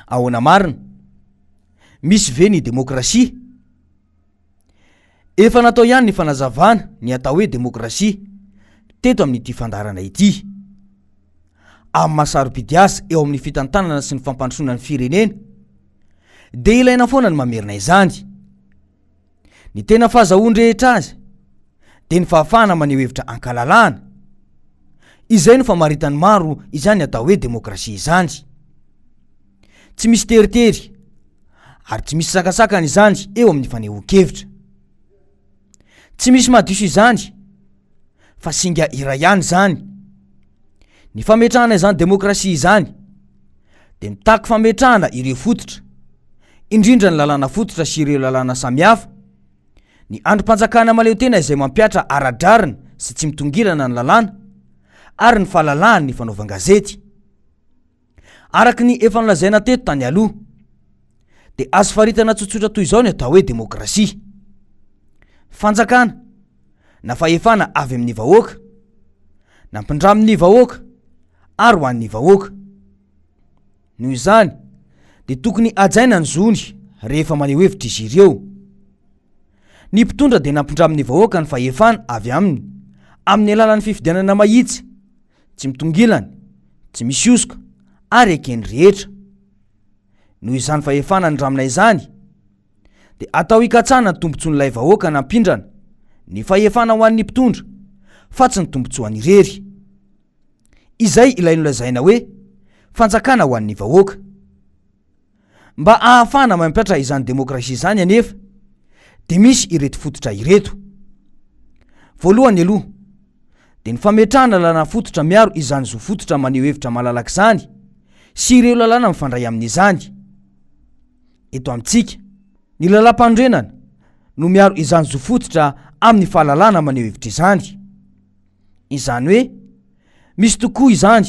Ahoana marina? Misy ve ny demokrasia? Efa natao ihany ny fanazavana ny atao hoe demokrasia teto amin'ity fandarana ity. Amin'ny masaropidy azy eo amin'ny fitantanana sy ny fampandrosoana ny firenena, dia ilaina foana ny mamerina izany. Ny tena fahazahoany rehetra azy dia ny fahafahana maneho hevitra ankalalahana. Izay no famaritany maro izany atao hoe demokrasia izany. Tsy misy teritery ary tsy misy sakasakana izany eo amin'ny fanehoan-kevitra. Tsy misy mahadiso izany fa singa iray ihany izany. Ny fametrahana izany demokrasia izany dia mitaky fametrahana ireo fototra, indrindra ny lalàna fototra sy ireo lalàna samihafa, ny androm-panjakana maleo tena izay mampiatra ara-drarina sy tsy mitongilana ny lalàna, ary ny fahalalahany ny fanaovan-gazety. Araka ny efa nolazaina teto tany aloha, dia azo faritana tsotsotra toy izao ny atao hoe demokrasia: fanjakana na fahefana avy amin'ny vahoaka, nampindramin'ny vahoaka ary ho an'ny vahoaka. Noho izany dia tokony ajaina ny zony rehefa maneho hevitra izy ireo. Ny mpitondra dia nampindramin'ny vahoaka ny fahefana avy aminy, amin'ny alalan'ny fifidianana mahitsy, tsy mitongilana, tsy misy osoka ary ekeny rehetra. Noho izany fahefana ny dramina izany dia atao hikatsana ny tombontsoan'ilay vahoaka nampindrana ny fahefana ho an'ny mpitondra, fa tsy ny tombontsoany irery. Izay ilay nolazaina hoe fanjakana ho an'ny vahoaka. Mba ahafahana mampiatra izany demokrasia izany anefa dia misy ireto fototra ireto. Voalohany aloha dia ny fametrahana lalàna fototra miaro izany zo fototra maneho hevitra malalaka izany sy ireo lalàna mifandray amin'izany. Eto amintsika, ny lalam-pandrenana no miaro izany zo fototra amin'ny fahalalana maneho hevitra izany. Izany hoe misy tokoa izany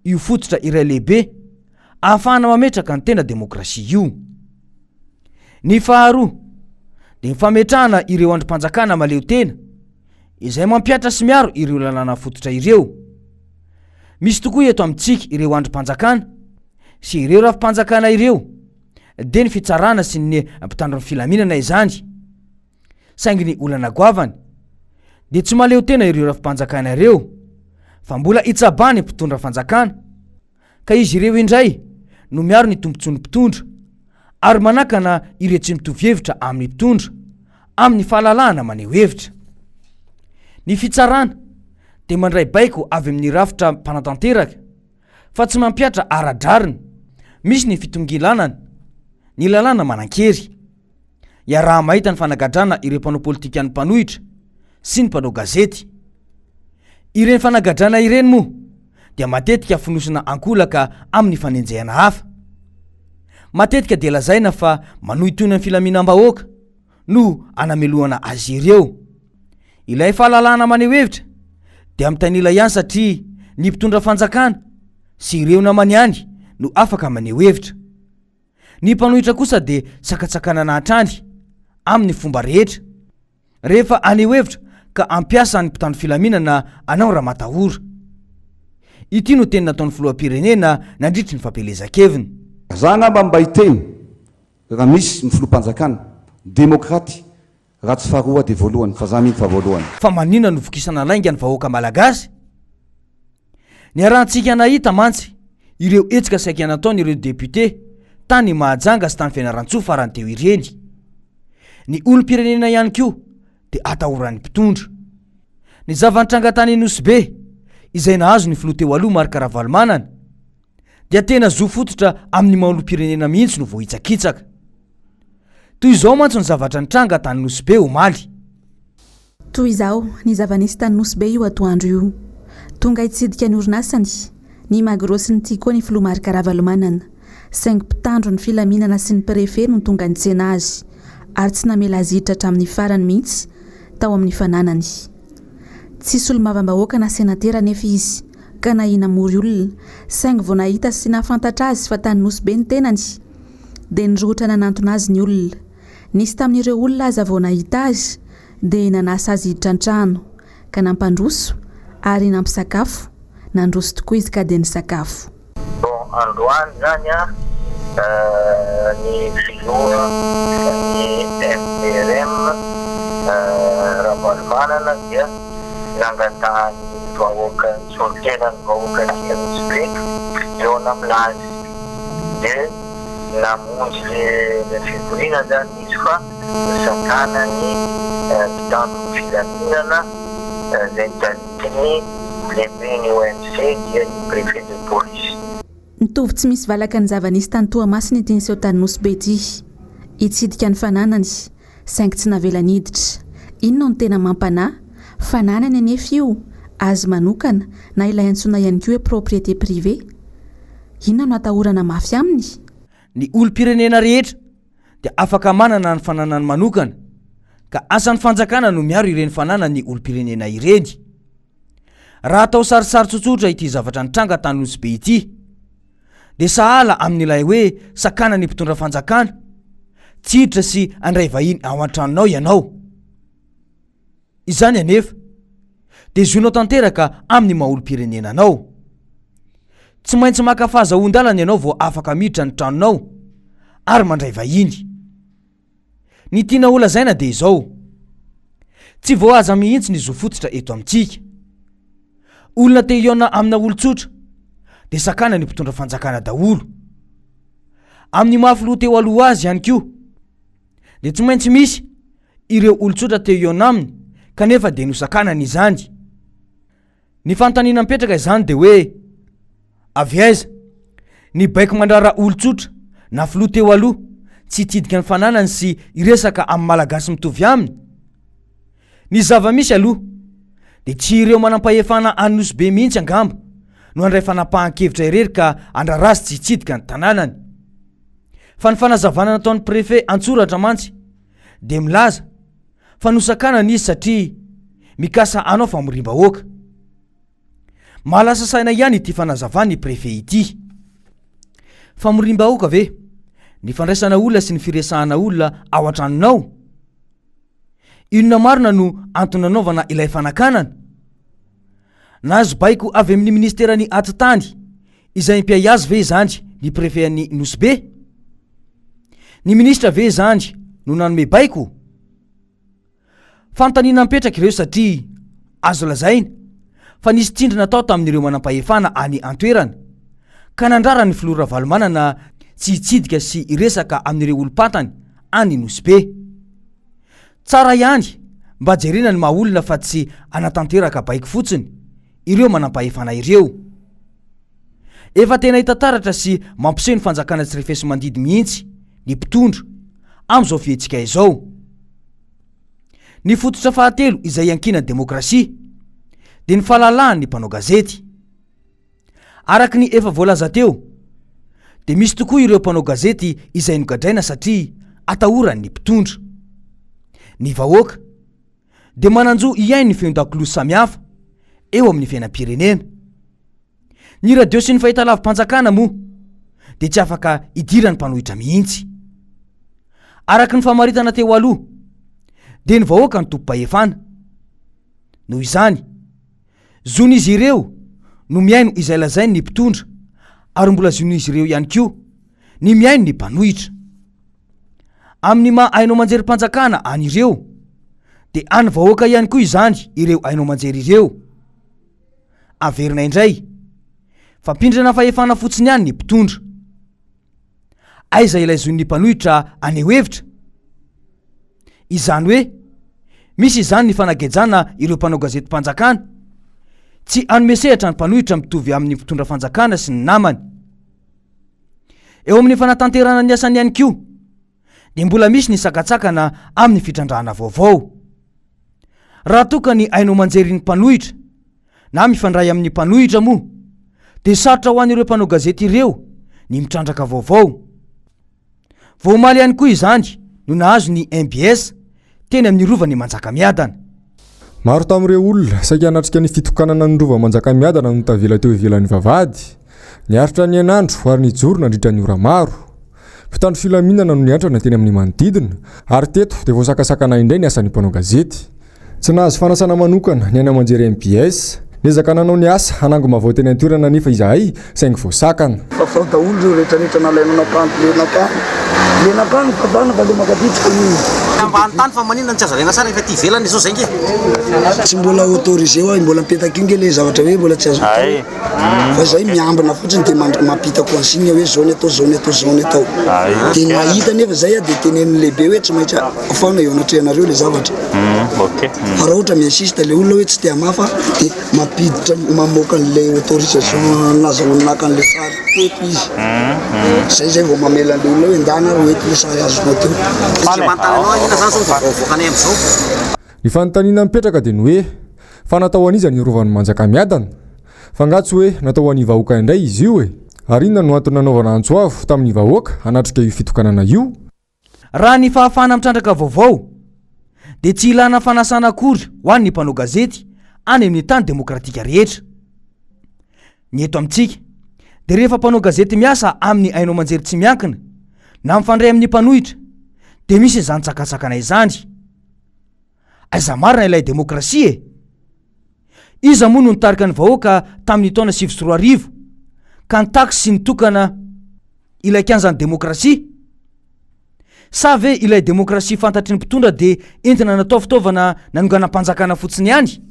io fototra iray lehibe ahafahana mametraka ny tena demokrasia io. Ny faharoa dia ny fametrahana ireo androm-panjakana maleo tena izay mampiatra sy miaro ireo lalàna fototra ireo. Misy tokoa eto amintsika ireo androm-panjakana sy ireo rafim-panjakana ireo dia ny fitsarana sy ny mpitandro ny filaminana izany. Saingy ny olana goavany dia tsy maleo tena ireo rafim-panjakana ireo, fa mbola hitsabany mpitondra fanjakana, ka izy ireo indray no miaro ny tombontsoan'ny mpitondra ary manakana ireo tsy mitovy hevitra amin'ny mpitondra amin'ny fahalalahana maneho hevitra. Ny fitsarana dia mandray baiko avy amin'ny rafitra mpanatanteraka, fa tsy mampiatra ara-drarina. Misy ny fitongilanana, ny lalàna manan-kery. Iaraha mahita ny fanagadrana ireo mpanao politika ny mpanohitra sy ny mpanao gazety. Ireny fanagadrana ireny moa dia matetika finosina ankolaka amin'ny fanenjehana hafa. Matetika dia lazaina fa manohitoina ny filaminam-bahoaka no anamelohana azy ireo. Ilay fahalalahana maneho hevitra dia mitanila ihany satria ny mpitondra fanjakana sy ireo namany ihany no afaka maneho hevitra. Ny mpanohitra kosa dia sakatsakana hatrany amin'ny fomba rehetra. Rehefa aneho hevitra ka ampiasa ny mpitandro filaminana anao raha matahora. Ity no teny nataon'ny filoham-pirenena nandritry ny fampelezan-keviny. Zana mba hiteny raha misy ny filoham-panjakana demokraty raha tsy faharoa dia voalohany, fa za mihitsy fa voalohany. Fa maninona no vokisana lainga ny vahoaka malagasy? Ny arahantsika nahita mantsy ireo etsika saika nataony ireo député tany Mahajanga sy tany Fianarantsoa farany teo ireny. Ny olom-pirenena ihany koa dia atahoran'ny mpitondra. Ny zava-nitranga tany Nosbe izay nahazo ny filoha teo aloha Marc Ravalomanana dia tena zo fototra amin'ny maha-olom-pirenena mihitsy no vohitsakitsaka. Toy izao mantsy ny zavatra nitranga tany Nosbe omaly. Toy izao ny zava-nisy tany Nosbe io atoandro io. Tonga hitsidika ny orinasany ny magirosy ny tia koa ny filoha Marc Ravalomanana, saingy mpitandro ny filaminana sy ny prefe no tonga nitsena azy ary tsy namela azy hiditra hatramin'ny farany mihitsy tao amin'ny fananany. Tsisy olo-mavambahoaka na senatera nefa izy, ka nahina mory olona, saingy vao nahita sy nafantatra azy fa tany Nosbe ny tenany dia nirohitra nanantona azy ny olona. Nisy tamin'ireo olona aza vao nahita azy dia nanasa azy hiditra an-trano ka nampandroso ary nampisakafo. Nandroso tokoa izy ka dia nisakafo. Androany zany ny filora ny MPRM Ravalomanana dia nangatahany vahoaka solitenany vahoaka ny Nosbe eo naminazy dia namonjy le fivoriana zany izy fa sakana ny mpitandro filaminana zay talitiny lehibe ny OMC dia ny préfet de police. Nitovy tsy misy valaka ny zavanisy tany Toamasina ity niseho tany Nosbe ity hitsidika ny fananany saingy tsy navelany hiditra. Inona no tena mampanahy fananany anefa io azy manokana na ilay antsona ihany koa hoe propriété privée. Inona no atahorana mafy aminy? Ny olom-pirenena rehetra dia afaka manana ny fananany manokana ka asan'ny fanjakana no miaro ireny fanana ny olom-pirenena ireny. Raha atao sarisary tsotsotra ity zavatra nitranga tany Nosbe ity dia sahala amin'ilay hoe sakana ny mpitondra fanjakana tsiditra sy andray vahiny ao an-tranonao ianao. Izany anefa dia zonao tanteraka amin'ny maha-olom-pirenenanao. Tsy maintsy maka fahazahoan-dalana ianao vao afaka miditra ny tranonao ary mandray vahiny. Ny tiana olazaina dia izao: tsy voahaza mihitsy ny zo fototra eto amintsika. Olona te hiona amina olon-tsotra dia sakana ny mpitondra fanjakana daholo. Amin'ny mafiloha teo aloha azy ihany koa dia tsy maintsy misy ireo olon-tsotra te hiona aminy kanefa dia nosakana ny izany. Ny fanontaniana mipetraka izany dia hoe avy aiza ny baiko mandrara olon-tsotra na filoha teo aloha tsy hitsidika ny fananany sy iresaka amin'ny malagasy mitovy aminy. Ny zava-misy aloha dia tsy ireo manampahefana any Nosbe mihitsy angamba no andray fanapahan-kevitra irery ka andrarazy tsy hitsidika ny tanànany. Fa ny fanazavana nataon'ny préfet Antsoratra mantsy dia milaza fa nosakanana izy satria mikasa anao famorim-bahoaka. Mahalasa saina ihany ity fanazavany préfet ity. Famorim-bahoaka ve? Ny fandraisana olona sy ny firesahana olona ao an-tranonao. Inona marina no antony nanaovana ilay fanakanana? Nahazo baiko avy amin'ny ministerany atitany izay mpiay azy ve izany ny préfet ny Nosbe? Ny ministra ve izany no nanome baiko? Fanontaniana mipetraka ireo satria azo lazaina fa nisy tsindrina tao tamin'ireo manampahefana any an-toerana ka nandrara ny filoha Ravalomanana tsy hitsidika sy iresaka amin'ireo olom-patany any Nosbe. Tsara ihany mba jerena ny maha-olona fa tsy anatanteraka baiko fotsiny ireo manampahefana ireo. Efa tena hita taratra sy mampiseho ny fanjakana tsy refeso mandidy mihitsy ny mpitondra amin'izao fietsika izao. Ny fototra fahatelo izay iankinan'ny demokrasia dia ny fahalalan'ny mpanao gazety. Araka ny efa voalaza teo dia misy tokoa ireo mpanao gazety izay nogadraina satria atahorany ny mpitondra. Ny vahoaka dia mananjo iainy ny feon-dakiloha samihafa eo amin'ny fiainam-pirenena. Ny radio sy ny fahitalavim-panjakana moa dia tsy afaka idirany mpanohitra mihitsy. Araka ny famaritana teo aloha dia ny vahoaka ny tompo-pahefana. Noho izany zon'izy ireo no miaino izay lazainy ny mpitondra ary mbola zon'izy ireo ihany koa ny miaino ny mpanohitra. Amin'ny maha ainao manjery mpanjakana any ireo dia any vahoaka ihany koa izany ireo ainao manjery ireo. Averina indray fampindrana fahefana fotsiny ihany ny mpitondra. Aiza ilay zon'ny mpanohitra aneho hevitra? Izany hoe misy izany ny fanagejana ireo mpanao gazety mpanjakana tsy anome sehatra ny mpanohitra mitovy amin'ny mpitondra fanjakana sy ny namany. Eo amin'ny fanatanterana ny asany ihany koa dia mbola misy ny sakatsakana amin'ny fitrandrahana vaovao. Raha toka ny ainao manjery ny mpanohitra na mifandray amin'ny mpanohitra moa dia sarotra ho an'ireo mpanao gazety ireo ny mitrandraka vaovao. Voamaly ihany koa izany no nahazo ny MBS teny amin'ny rova ny Manjakamiadana. Maro tamin'ireo olona saika hanatrika ny fitokanana ny rova Manjakamiadana no tavela teo ivelan'ny vavahady. Niaritra ny anandro ary nijoro nandritra ny ora maro. Mpitandro filaminana no niantrana teny amin'ny manodidina ary teto dia voasakasakana indray ny asan'ny mpanao gazety. Tsy nahazo fanasana manokana ny any amanjery MBS niezaka nanao ny asa hanango mavaoteny an-toerana nefa izahay saingy voasakana fafao daholo reo rehetrarehetra nalainanapano lenapano fabana fa le makaditsika ambany tany fa maninona tsy azalena sara efa ty velany izao zay nge tsy mbola autorisé ho mbola mipetaka inge le zavatra hoe mbola tsy azo fa zay miambina fotsiny de mampita consigne hoe zone atao zone atao zone atao de mahita nefa zay a de teneniny lehibe hoe tsy maintsy afaona eo anatrehanareo le zavatra fa raha ohatra miinsiste le olona hoe tsy tia mafa de mampiditra mamoaka an'le autorisation nazaonaka an'le sary teto izy zay vao mamela an'le olona hoe ndana ro ety le sary azonao teo ny fanontaniana mipetraka dia ny hoe fa natao an'iza ny rovan'ny Manjakamiadana fa ngatsy hoe natao an'ny vahoaka indray izy io ary inona no antony nanaovana antsoavo tamin'ny vahoaka hanatrika io fitokanana io raha ny fahafahana mitrandraka vaovao dia tsy ilana fanasana akory ho an'ny mpanao gazety any amin'ny tany demokratika rehetra ny eto amintsika dia rehefa mpanao gazety miasa amin'ny ainao manjery tsy miankina na mifandray amin'ny mpanohitra dia misy izany tsakatsakana izany aiza marina ilay demokrasia iza moa no nitarika ny vahoaka tamin'ny taona 2004 ka nitaky sy nitokana ilay kianjany demokrasia sa ve ilay demokrasia fantatry ny mpitondra dia entina natao fitaovana nanonganam-panjakana fotsiny ihany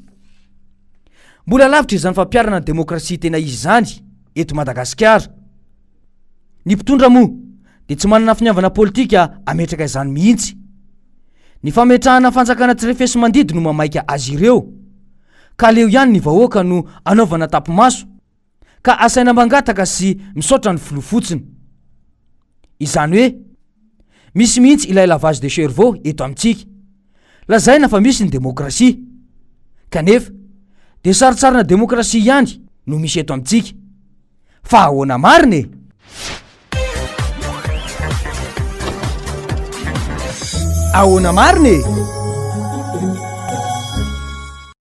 mbola lavitra izany fampiarana ny demokrasia tena izy izany eto Madagasikara ny mpitondra moa dia tsy manana finiavana politika ametraka izany mihitsy ny fametrahana fanjakana tsirefesy mandidy no mamaika azy ireo ka leo ihany ny vahoaka no anaovana tapimaso ka asaina mangataka sy misaotra ny filoha fotsiny izany hoe misy mihitsy ilay lavage de cerveau eto amintsika lazaina fa misy ny demokrasia kanefa dia saritsarina demokrasia ihany no misy eto amintsika fa ahoana marina ahoana marina